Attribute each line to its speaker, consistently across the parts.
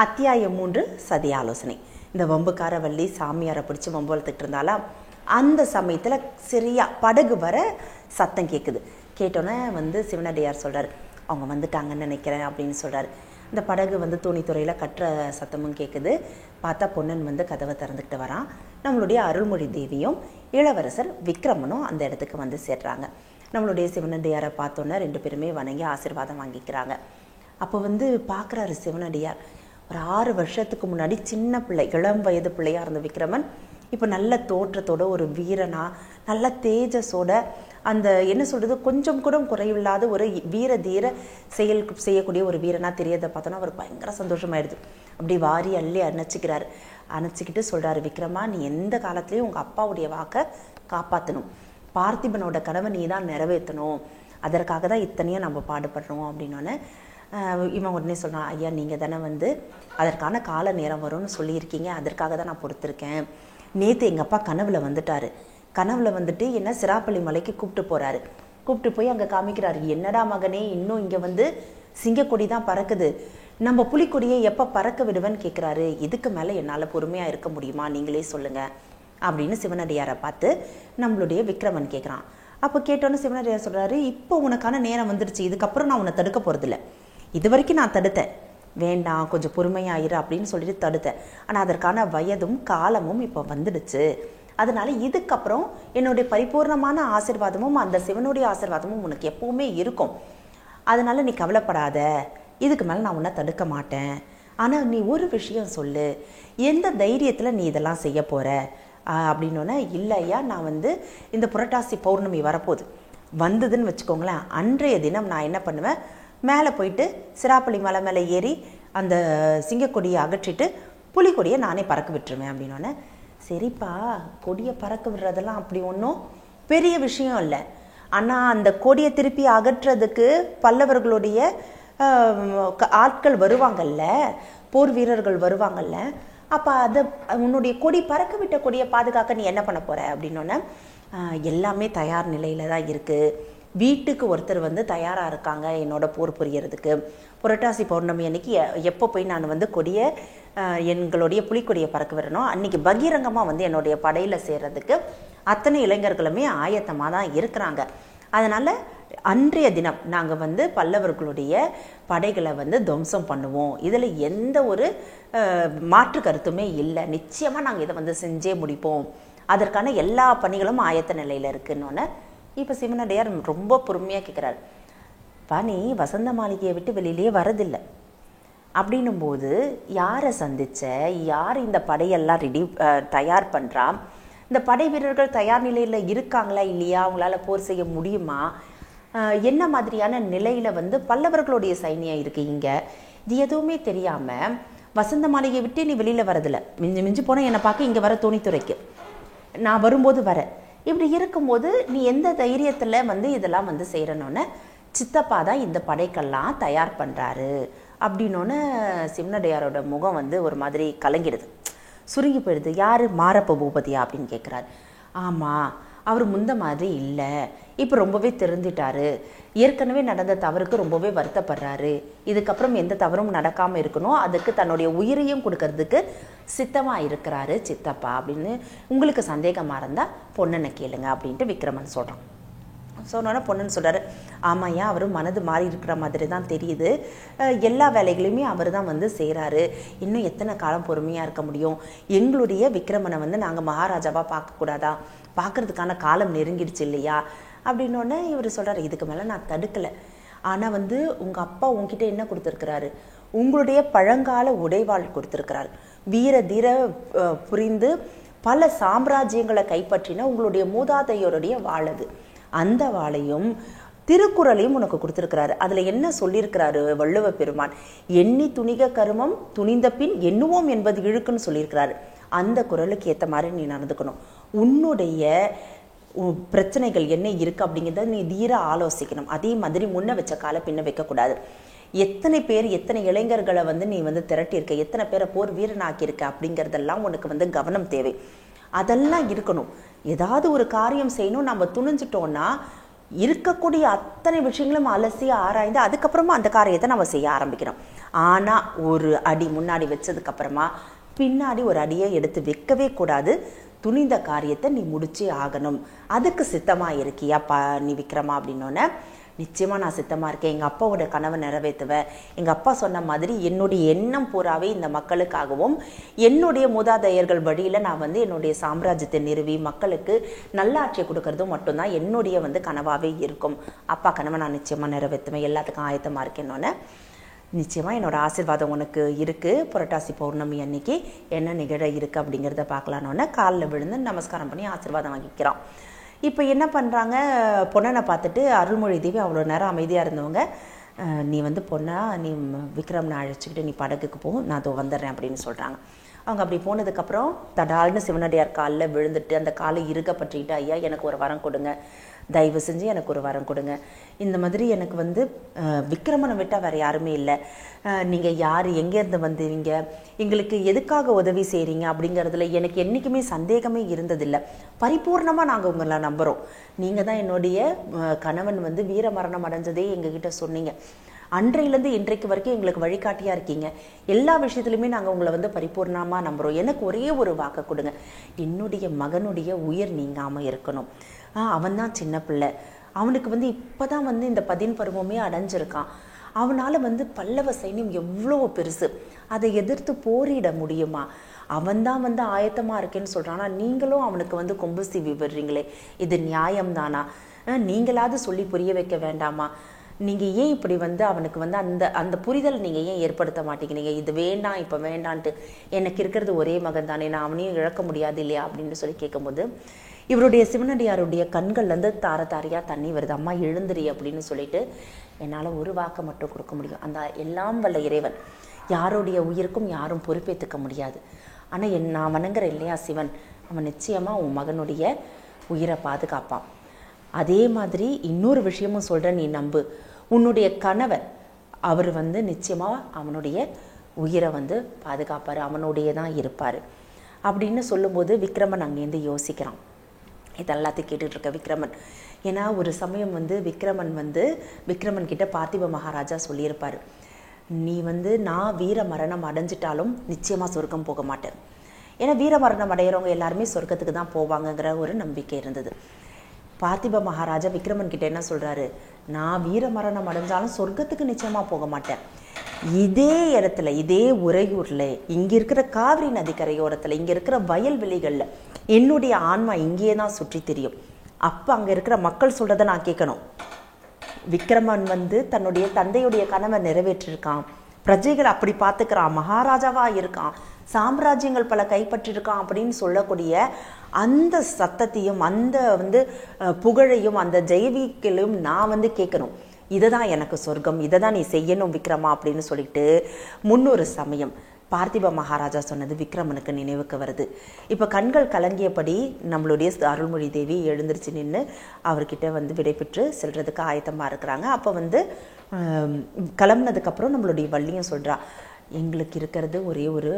Speaker 1: அத்தியாயம் 3 சதி ஆலோசனை. இந்த வம்புக்கார வள்ளி சாமியாரை பிடிச்சி வம்பு வளர்த்துக்கிட்டு இருந்தாலா, அந்த சமயத்தில் சரியா படகு வர சத்தம் கேட்குது. கேட்டோன்னே சிவனடியார் சொல்கிறார், அவங்க வந்துட்டாங்கன்னு நினைக்கிறேன் அப்படின்னு சொல்கிறார். இந்த படகு தோணித்துறையில் கட்டுற சத்தமும் கேட்குது. பார்த்தா பொன்னன் கதவை திறந்துக்கிட்டு வரான். நம்மளுடைய அருள்மொழி தேவியும் இளவரசர் விக்ரமனும் அந்த இடத்துக்கு சேர்றாங்க. நம்மளுடைய சிவனடியாரை பார்த்தோன்னே 2 பேருமே வணங்கி ஆசீர்வாதம் வாங்கிக்கிறாங்க. அப்போ பார்க்குறாரு சிவனடியார், ஒரு 6 வருஷத்துக்கு முன்னாடி சின்ன பிள்ளை, இளம் வயது பிள்ளையாக இருந்த விக்ரமன் இப்போ நல்ல தோற்றத்தோட ஒரு வீரனா, நல்ல தேஜஸோட, அந்த என்ன சொல்கிறது, கொஞ்சம் கூட குறைவில்லாத ஒரு வீர தீர செய்யக்கூடிய ஒரு வீரனாக தெரியறதை பார்த்தோன்னா அவர் பயங்கர சந்தோஷமாயிடுது. அப்படி வாரி அள்ளி அணைச்சிக்கிட்டு சொல்கிறாரு, விக்ரமா, நீ எந்த காலத்துலேயும் உங்கள் அப்பாவுடைய வாக்கை காப்பாற்றணும், பார்த்திபனோட கனவை நீ தான் நிறைவேற்றணும், அதற்காக தான் இத்தனையும் நம்ம பாடுபடுறோம் அப்படின்னோடனே இவன் உடனே சொன்னான், ஐயா நீங்கள் தானே அதற்கான கால நேரம் வரும்னு சொல்லியிருக்கீங்க, அதற்காக தான் நான் பொறுத்திருக்கேன். நேற்று எங்கள் அப்பா கனவுல வந்துட்டார். கனவுல என்ன சிராப்பள்ளி மலைக்கு கூப்பிட்டு போய் அங்கே காமிக்கிறாரு. என்னடா மகனே, இன்னும் இங்கே சிங்கக்கொடி தான் பறக்குது, நம்ம புலிக்கொடியை எப்போ பறக்க விடுவேன்னு கேட்குறாரு. இதுக்கு மேலே என்னால் பொறுமையாக இருக்க முடியுமா, நீங்களே சொல்லுங்கள் அப்படின்னு சிவனடியாரை பார்த்து நம்மளுடைய விக்ரமன் கேட்குறான். அப்போ கேட்டோன்னு சிவனடியார் சொல்கிறாரு, இப்போ உனக்கான நேரம் வந்துடுச்சு, இதுக்கப்புறம் நான் உன்னை தடுக்க போகிறதில்ல. இது வரைக்கும் நான் தடுத்தேன், வேண்டாம் கொஞ்சம் பொறுமையாயிரு அப்படின்னு சொல்லிட்டு தடுத்தேன். ஆனால் அதற்கான வயதும் காலமும் இப்போ வந்துடுச்சு. அதனால இதுக்கப்புறம் என்னுடைய பரிபூர்ணமான ஆசீர்வாதமும் அந்த சிவனுடைய ஆசீர்வாதமும் உனக்கு எப்பவுமே இருக்கும். அதனால நீ கவலைப்படாத, இதுக்கு மேலே நான் உன்னை தடுக்க மாட்டேன். ஆனால் நீ ஒரு விஷயம் சொல்லு, எந்த தைரியத்தில் நீ இதெல்லாம் செய்ய போகிற அப்படின்னோடனே, இல்லையா நான் இந்த புரட்டாசி பௌர்ணமி வரப்போகுது, வந்ததுன்னு வச்சுக்கோங்களேன், அன்றைய தினம் நான் என்ன பண்ணுவேன், மேலே போயிட்டு சிராப்பள்ளி மலை மேலே ஏறி அந்த சிங்கக்கொடியை அகற்றிட்டு புலிக்கொடியை நானே பறக்க விட்டுருவேன் அப்படின்னோடனே, சரிப்பா, கொடியை பறக்க விடுறதெல்லாம் அப்படி ஒன்றும் பெரிய விஷயம் இல்லை. ஆனால் அந்த கொடியை திருப்பி அகற்றுறதுக்கு பல்லவர்களுடைய ஆட்கள் வருவாங்கல்ல, போர் வீரர்கள் வருவாங்கல்ல, அப்போ அதை உன்னுடைய கொடி பறக்க விட்ட கொடியை பாதுகாக்க நீ என்ன பண்ண போகிற அப்படின்னோடனே, எல்லாமே தயார் நிலையில் தான் இருக்குது, வீட்டுக்கு ஒருத்தர் தயாராக இருக்காங்க என்னோட போர் புரியறதுக்கு. புரட்டாசி பௌர்ணமி அன்னைக்கு எப்போ போய் நான் கொடியை எங்களுடைய புலிக்கொடியை பறக்க விடணும், அன்றைக்கி பகிரங்கமாக என்னுடைய படையில் சேர்றதுக்கு அத்தனை இளைஞர்களுமே ஆயத்தமாக தான் இருக்கிறாங்க. அதனால் அன்றைய தினம் நாங்கள் பல்லவர்களுடைய படைகளை துவம்சம் பண்ணுவோம், இதில் எந்த ஒரு மாற்று கருத்துமே இல்லை, நிச்சயமாக நாங்கள் இதை செஞ்சே முடிப்போம், அதற்கான எல்லா பணிகளும் ஆயத்த நிலையில் இருக்குன்னொன்னே, இப்போ சிவனடியார் ரொம்ப பொறுமையாக கேட்குறாரு, நீ வசந்த மாளிகையை விட்டு வெளியிலேயே வரதில்லை, அப்படின்னும்போது யாரை சந்திச்ச, யார் இந்த படையெல்லாம் தயார் பண்ணுறா, இந்த படை வீரர்கள் தயார் நிலையில் இருக்காங்களா இல்லையா, அவங்களால போர் செய்ய முடியுமா, என்ன மாதிரியான நிலையில் பல்லவர்களுடைய சைனியம் இருக்குது இங்கே, இது எதுவுமே தெரியாமல் வசந்த மாளிகையை விட்டு நீ வெளியில் வரதில்லை, மிஞ்சி போனால் என்னை பார்க்க இங்கே வர தோணித்துறைக்கு நான் வரும்போது வர, இப்படி இருக்கும்போது நீ எந்த தைரியத்தில் இதெல்லாம் செய்கிறனோன்னு, சித்தப்பா தான் இந்த படைக்கெல்லாம் தயார் பண்ணுறாரு அப்படின்னோன்னு சிவனடியாரோட முகம் ஒரு மாதிரி கலங்கிடுது, சுருங்கி போயிடுது. யார், மாரப்ப பூபதியா அப்படின்னு கேட்குறாரு. ஆமாம், அவர் முந்த மாதிரி இல்லை, இப்போ ரொம்பவே திருந்திட்டாரு, ஏற்கனவே நடந்த தவறுக்கு ரொம்பவே வருத்தப்படுறாரு, இதுக்கப்புறம் எந்த தவறும் நடக்காமல் இருக்கணும், அதுக்கு தன்னுடைய உயிரையும் கொடுக்கறதுக்கு சித்தமாக இருக்கிறாரு சித்தப்பா அப்படின்னு, உங்களுக்கு சந்தேகமாக இருந்தால் பொன்னனை கேளுங்க அப்படின்ட்டு விக்ரமன் சொல்கிறான். சொன்னோன்னா பொன்னன் சொல்கிறாரு, ஆமாய்யா, அவர் மனது மாறி இருக்கிற மாதிரி தான் தெரியுது, எல்லா வேலைகளையுமே அவர் தான் செய்கிறாரு, இன்னும் எத்தனை காலம் பொறுமையாக இருக்க முடியும், எங்களுடைய விக்ரமனை நாங்கள் மகாராஜாவாக பார்க்கக்கூடாதா, பார்க்குறதுக்கான காலம் நெருங்கிடுச்சு இல்லையா அப்படின்னோடனே இவர் சொல்கிறார், இதுக்கு மேலே நான் தடுக்கலை, ஆனால் உங்கள் அப்பா உங்ககிட்ட என்ன கொடுத்துருக்கிறாரு, உங்களுடைய பழங்கால உடைவாள் கொடுத்துருக்கிறார், வீர தீர புரிந்து பல சாம்ராஜ்யங்களை கைப்பற்றின உங்களுடைய மூதாதையோருடைய வாள் அது, அந்த வாளையும் திருக்குறளையும் உனக்கு கொடுத்துருக்கிறாரு. அதில் என்ன சொல்லியிருக்கிறாரு வள்ளுவ பெருமான், எண்ணி துணிக கருமம் துணிந்த பின் எண்ணுவோம் என்பது இழுக்குன்னு சொல்லியிருக்கிறாரு. அந்த குறளுக்கு ஏற்ற மாதிரி நீ நடந்துக்கணும், உன்னுடைய பிரச்சனைகள் என்ன இருக்குது அப்படிங்கிறத நீ தீர ஆலோசிக்கணும், அதே மாதிரி முன்ன வச்ச காலை பின்ன வைக்கக்கூடாது. எத்தனை பேர் எத்தனை இளைஞர்களை நீ திரட்டியிருக்க, எத்தனை பேரை போர் வீரனாக்கியிருக்க அப்படிங்கிறதெல்லாம் உனக்கு கவனம் தேவை, அதெல்லாம் இருக்கணும். ஏதாவது ஒரு காரியம் செய்யணும் நம்ம துணிஞ்சிட்டோன்னா இருக்கக்கூடிய அத்தனை விஷயங்களும் அலசி ஆராய்ந்து அதுக்கப்புறமா அந்த காரியத்தை நம்ம செய்ய ஆரம்பிக்கிறோம். ஆனால் ஒரு அடி முன்னாடி வச்சதுக்கப்புறமா பின்னாடி ஒரு அடியை எடுத்து வைக்கவே கூடாது. துணிந்த காரியத்தை நீ முடிச்சே ஆகணும். அதுக்கு சித்தமாக இருக்கியா நீ விக்ரமா அப்படின்னோடனே, நிச்சயமாக நான் சித்தமாக இருக்கேன். எங்கள் அப்பாவோட கனவை நிறைவேற்றுவேன். எங்கள் அப்பா சொன்ன மாதிரி என்னுடைய எண்ணம் பூராவே இந்த மக்களுக்காகவும் என்னுடைய மூதாதையர்கள் வழியில் நான் என்னுடைய சாம்ராஜ்யத்தை நிறுவி மக்களுக்கு நல்லாட்சியை கொடுக்கறதும் மட்டும்தான் என்னுடைய கனவாகவே இருக்கும். அப்பா கனவை நான் நிச்சயமாக நிறைவேற்றுவேன். எல்லாத்துக்கும் ஆயத்தமாக இருக்கேன்னொன்னே, நிச்சயமாக என்னோடய ஆசீர்வாதம் உனக்கு இருக்குது. புரட்டாசி பௌர்ணமி அன்னைக்கு என்ன நிகழ இருக்குது அப்படிங்கிறத பார்க்கலான்னொன்னே காலில் விழுந்து நமஸ்காரம் பண்ணி ஆசீர்வாதம் வாங்கிக்கிறான். இப்போ என்ன பண்ணுறாங்க, பொண்ணனை பார்த்துட்டு அருள்மொழி தேவி அவ்வளோ நேரம் அமைதியாக இருந்தவங்க, நீ பொண்ணா நீ விக்ரம்னை அழைச்சிக்கிட்டு நீ படகுக்கு போ, நான் அதோ வந்துடுறேன் அப்படின்னு சொல்கிறாங்க. அவங்க அப்படி போனதுக்கப்புறம் தடால்னு சிவனடியார் காலில் விழுந்துட்டு அந்த காலை இருக்க பற்றிக்கிட்டு, ஐயா எனக்கு ஒரு வரம் கொடுங்க, தயவு செஞ்சு எனக்கு ஒரு வரம் கொடுங்க. இந்த மாதிரி எனக்கு விக்ரமனை விட்டால் வேறு யாருமே இல்லை. நீங்கள் யார், எங்கேருந்து வந்தீங்க, எங்களுக்கு எதுக்காக உதவி செய்கிறீங்க அப்படிங்கிறதுல எனக்கு என்றைக்குமே சந்தேகமே இருந்ததில்லை. பரிபூர்ணமாக நாங்கள் உங்களை நம்புகிறோம். நீங்கள் தான் என்னுடைய கணவன் வீர மரணம் அடைஞ்சதே எங்ககிட்ட சொன்னீங்க. அன்றையிலேருந்து இன்றைக்கு வரைக்கும் எங்களுக்கு வழிகாட்டியாக இருக்கீங்க. எல்லா விஷயத்துலையுமே நாங்கள் உங்களை பரிபூர்ணமாக நம்புகிறோம். எனக்கு ஒரே ஒரு வாக்கை கொடுங்க, என்னுடைய மகனுடைய உயிர் நீங்காமல் இருக்கணும். அவன் தான் சின்ன பிள்ளை, அவனுக்கு இப்போ தான் இந்த 10 பருவமே அடைஞ்சிருக்கான். அவனால் பல்லவ சைன்யம் எவ்வளோ பெருசு, அதை எதிர்த்து போரிட முடியுமா? அவன் தான் ஆயத்தமாக இருக்கேன்னு சொல்கிறான். ஆனால் நீங்களும் அவனுக்கு கொம்பு சீவி விடுறீங்களே, இது நியாயம்தானா? நீங்களாவது சொல்லி புரிய வைக்க வேண்டாமா? நீங்கள் ஏன் இப்படி அவனுக்கு அந்த அந்த புரிதல் நீங்கள் ஏன் ஏற்படுத்த மாட்டேங்கிறீங்க? இது வேண்டாம், இப்போ வேண்டான்ட்டு, எனக்கு இருக்கிறது ஒரே மகன் தானே, நான் அவனையும் இழக்க முடியாது இல்லையா அப்படின்னு சொல்லி கேட்கும்போது, இவருடைய சிவனடியாருடைய கண்கள்லேருந்து தார தாரையாக தண்ணி வருது. அம்மா எழுந்திரி அப்படின்னு சொல்லிட்டு, என்னால் ஒரு வாக்கை மட்டும் கொடுக்க முடியும், அந்த எல்லாம் வல்ல இறைவன் யாருடைய உயிருக்கும் யாரும் பொறுப்பேற்றுக்க முடியாது. ஆனால் நான் வணங்குற இல்லையா சிவன், அவன் நிச்சயமாக உன் மகனுடைய உயிரை பாதுகாப்பான். அதே மாதிரி இன்னொரு விஷயமும் சொல்கிறேன், நீ நம்பு, உன்னுடைய கணவன் அவர் நிச்சயமாக அவனுடைய உயிரை பாதுகாப்பார், அவனுடைய தான் இருப்பார் அப்படின்னு சொல்லும்போது விக்ரமன் அங்கேருந்து யோசிக்கிறான். இதெல்லாத்தையும் கேட்டுட்ருக்க விக்ரமன், ஏன்னா ஒரு சமயம் விக்ரமன் கிட்ட பார்த்திப மகாராஜா சொல்லியிருப்பார், நீ நான் வீர மரணம் அடைஞ்சிட்டாலும் நிச்சயமாக சொர்க்கம் போக மாட்டேன். ஏன்னா வீர மரணம் அடைகிறவங்க எல்லாருமே சொர்க்கத்துக்கு தான் போவாங்கங்கிற ஒரு நம்பிக்கை இருந்தது. பார்த்திப மகாராஜா விக்ரமன் கிட்ட என்ன சொல்கிறாரு, நான் வீர மரணம் அடைஞ்சாலும் சொர்க்கத்துக்கு நிச்சயமாக போக மாட்டேன். இதே இடத்துல, இதே உறையூரில், இங்கே இருக்கிற காவிரி நதிக்கரையோரத்தில், இங்கே இருக்கிற வயல்வெளிகளில் என்னுடைய ஆன்மா இங்கேயே தான் சுற்றி தெரியும். அப்போ அங்கே இருக்கிற மக்கள் சொல்கிறத நான் கேட்கணும். விக்ரமன் தன்னுடைய தந்தையுடைய கனவை நிறைவேற்றிருக்கான், பிரஜைகள் அப்படி பார்த்துக்கிறான், மகாராஜாவாக இருக்கான், சாம்ராஜ்யங்கள் பல கைப்பற்றிருக்கான் அப்படின்னு சொல்லக்கூடிய அந்த சத்தத்தையும் அந்த புகழையும் அந்த ஜெயவீக்களையும் நான் கேட்கணும். இதை தான் எனக்கு சொர்க்கம், இதை தான் நீ செய்யணும் விக்ரமா அப்படின்னு சொல்லிட்டு முன்னொரு சமயம் பார்த்திப மகாராஜா சொன்னது விக்ரமனுக்கு நினைவுக்கு வருது. இப்போ கண்கள் கலங்கியபடி நம்மளுடைய அருள்மொழி தேவி எழுந்திருச்சு நின்று அவர்கிட்ட விடைபெற்று செல்றதுக்கு ஆயத்தமாக இருக்கிறாங்க. அப்போ கிளம்புனதுக்கப்புறம் நம்மளுடைய வள்ளியும் சொல்கிறா, எங்களுக்கு இருக்கிறது ஒரே ஒரு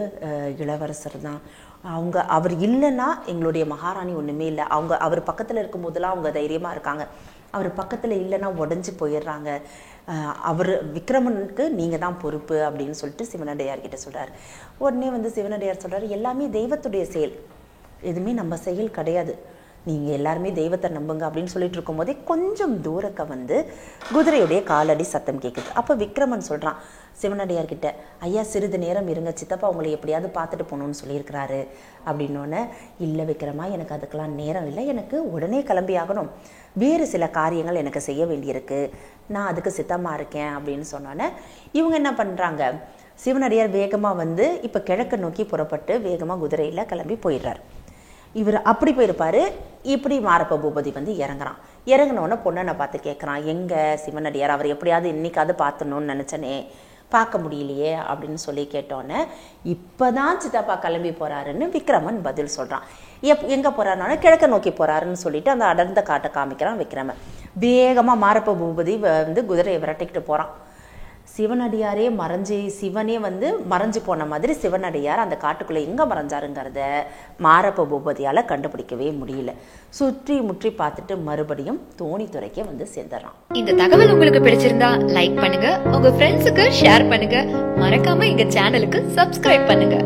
Speaker 1: இளவரசர் தான், அவர் இல்லைன்னா எங்களுடைய மகாராணி ஒன்றுமே இல்லை. அவர் பக்கத்தில் இருக்கும்போதெல்லாம் அவங்க தைரியமாக இருக்காங்க, அவர் பக்கத்தில் இல்லைன்னா உடஞ்சி போயிடுறாங்க. அவர் விக்ரமனுக்கு நீங்கள் தான் பொறுப்பு அப்படின்னு சொல்லிட்டு சிவனடியார்கிட்ட சொல்கிறார். உடனே சிவனடியார் சொல்கிறார், எல்லாமே தெய்வத்துடைய செயல், எதுவுமே நம்ம செயல் கிடையாது, நீங்கள் எல்லாருமே தெய்வத்தை நம்புங்க அப்படின்னு சொல்லிட்டு இருக்கும் போதே கொஞ்சம் தூரக்க குதிரையுடைய காலடி சத்தம் கேட்குது. அப்போ விக்ரமன் சொல்கிறான் சிவனடியார்கிட்ட, ஐயா சிறிது நேரம் இருங்க, சித்தப்பா உங்களை எப்படியாவது பார்த்துட்டு போகணுன்னு சொல்லியிருக்கிறாரு அப்படின்னோடனே, இல்லை விக்ரமா, எனக்கு அதுக்கெல்லாம் நேரம் இல்லை, எனக்கு உடனே கிளம்பி ஆகணும், வேறு சில காரியங்கள் எனக்கு செய்ய வேண்டியிருக்கு, நான் அதுக்கு சித்தமாக இருக்கேன் அப்படின்னு சொன்னோன்னே இவங்க என்ன பண்ணுறாங்க, சிவனடியார் வேகமாக இப்போ கிழக்கு நோக்கி புறப்பட்டு வேகமாக குதிரையில் கிளம்பி போயிடுறார். இவர் அப்படி போயிருப்பார், இப்படி மாரப்ப பூபதி இறங்குறான். இறங்கினோடனே பொண்ணனை பார்த்து கேட்குறான், எங்கே சிவனடியார், அவர் எப்படியாவது இன்னைக்காவது பார்த்துணுன்னு நினச்சனே, பார்க்க முடியலையே அப்படின்னு சொல்லி கேட்டோன்னே, இப்போ தான் சித்தப்பா கிளம்பி போகிறாருன்னு விக்ரமன் பதில் சொல்கிறான். எங்கே போகிறாருன்னா கிழக்க நோக்கி போகிறாருன்னு சொல்லிட்டு அந்த அடர்ந்த காட்டை காமிக்கிறான் விக்ரமன். வேகமாக மாரப்ப பூபதி குதிரையை விரட்டிக்கிட்டு போகிறான். சிவனடியாரே மறைஞ்சி சிவனே வந்து மறைஞ்சு போன மாதிரி சிவனடியார் அந்த காட்டுக்குள்ளே எங்கே மறைஞ்சாருங்கிறத மாரப்ப பூபதியால் கண்டுபிடிக்கவே முடியல. சுற்றி முற்றி பார்த்துட்டு மறுபடியும் தோணித்துறைக்கே வந்து சேர்ந்துடுறான்.
Speaker 2: இந்த தகவல் உங்களுக்கு பிடிச்சிருந்தா லைக் பண்ணுங்க, உங்க ஃப்ரெண்ட்ஸுக்கு ஷேர் பண்ணுங்க, மறக்காம எங்க சேனலுக்கு சப்ஸ்கிரைப் பண்ணுங்க.